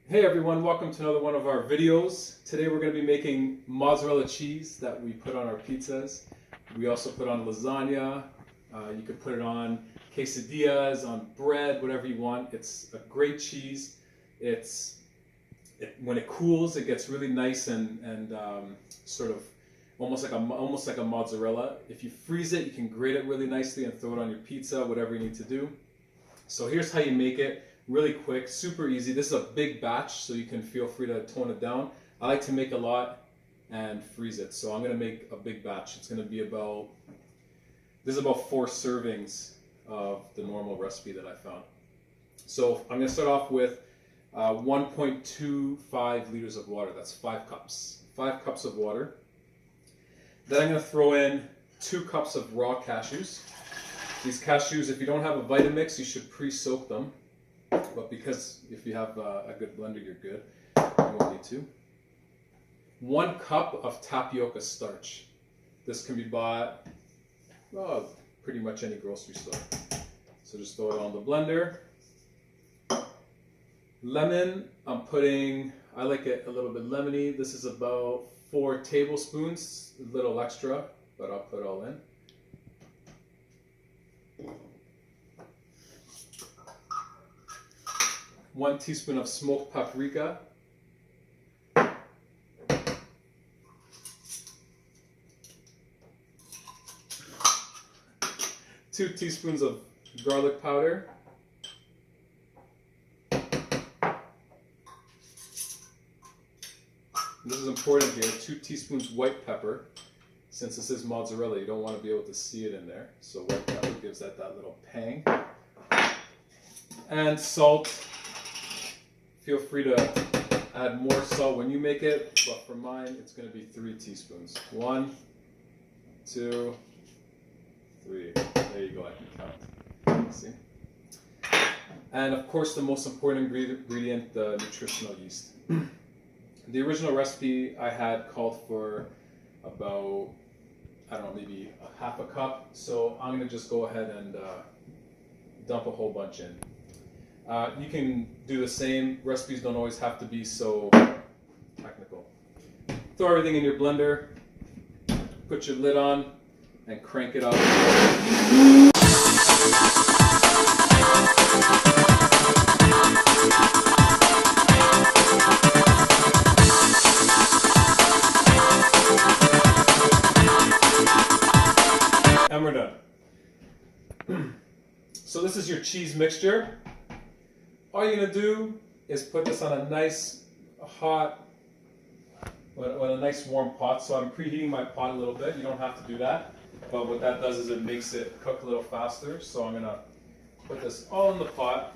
Hey everyone, welcome to another one of our videos. Today we're going to be making mozzarella cheese that we put on our pizzas. We also put on lasagna. You could put it on quesadillas, on bread, whatever you want. It's a great cheese. When it cools, it gets really nice and sort of almost like a mozzarella. If you freeze it, you can grate it really nicely and throw it on your pizza, whatever you need to do. So here's how you make it. Really quick, super easy. This is a big batch, so you can feel free to tone it down. I like to make a lot and freeze it, so I'm going to make a big batch. It's going to be about 4 servings of the normal recipe that I found. So I'm going to start off with 1.25 liters of water. That's 5 cups. 5 cups of water. Then I'm going to throw in 2 cups of raw cashews. These cashews, if you don't have a Vitamix, you should pre-soak them. But because if you have a good blender, you're good. You won't need to. 1 cup of tapioca starch. This can be bought pretty much any grocery store. So just throw it on the blender. Lemon, I like it a little bit lemony. This is about 4 tablespoons, a little extra, but I'll put it all in. One teaspoon of smoked paprika. 2 teaspoons of garlic powder. This is important here, 2 teaspoons white pepper. Since this is mozzarella, you don't want to be able to see it in there. So white pepper gives that little pang. And salt. Feel free to add more salt when you make it, but for mine, it's going to be 3 teaspoons. 1, 2, 3. There you go, I can count. See? And of course, the most important ingredient, the nutritional yeast. The original recipe I had called for about, maybe a half a cup. So I'm going to just go ahead and dump a whole bunch in. You can do the same. Recipes don't always have to be so technical. Throw everything in your blender, put your lid on, and crank it up. And we're done. So this is your cheese mixture. All you're going to do is put this on a nice hot, a nice warm pot. So I'm preheating my pot a little bit. You don't have to do that. But what that does is it makes it cook a little faster. So I'm going to put this all in the pot.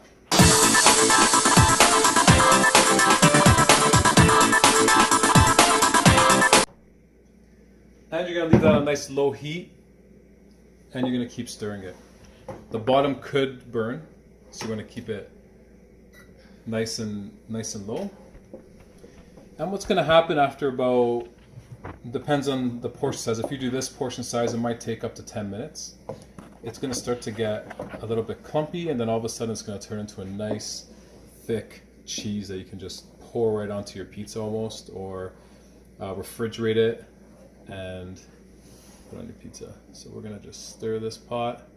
And you're going to leave that on a nice low heat. And you're going to keep stirring it. The bottom could burn. So you're going to keep it nice and low. And what's going to happen after about, depends on the portion size. If you do this portion size, it might take up to 10 minutes. It's going to start to get a little bit clumpy, and then all of a sudden it's going to turn into a nice thick cheese that you can just pour right onto your pizza almost, or refrigerate it and put on your pizza. So we're going to just stir this pot.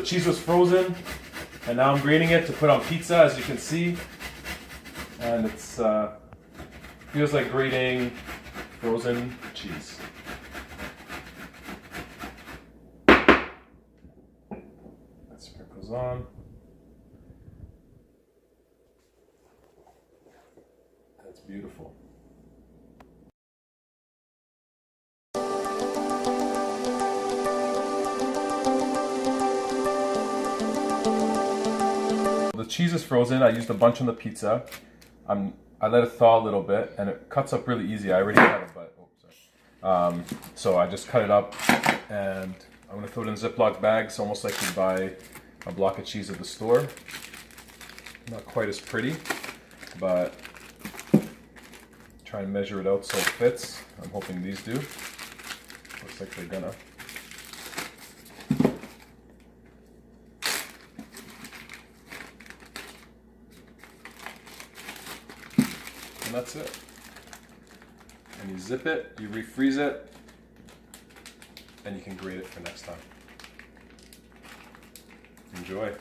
cheese was frozen, and now I'm grating it to put on pizza, as you can see. And it's feels like grating frozen cheese. That sprinkles on. That's beautiful. The cheese is frozen. I used a bunch on the pizza. I let it thaw a little bit, and it cuts up really easy. I already had it, but so I just cut it up, and I'm gonna throw it in Ziploc bags, almost like you buy a block of cheese at the store. Not quite as pretty, but try and measure it out so it fits. I'm hoping these do. Looks like they're gonna. And that's it. And you zip it, you refreeze it, and you can grate it for next time. Enjoy.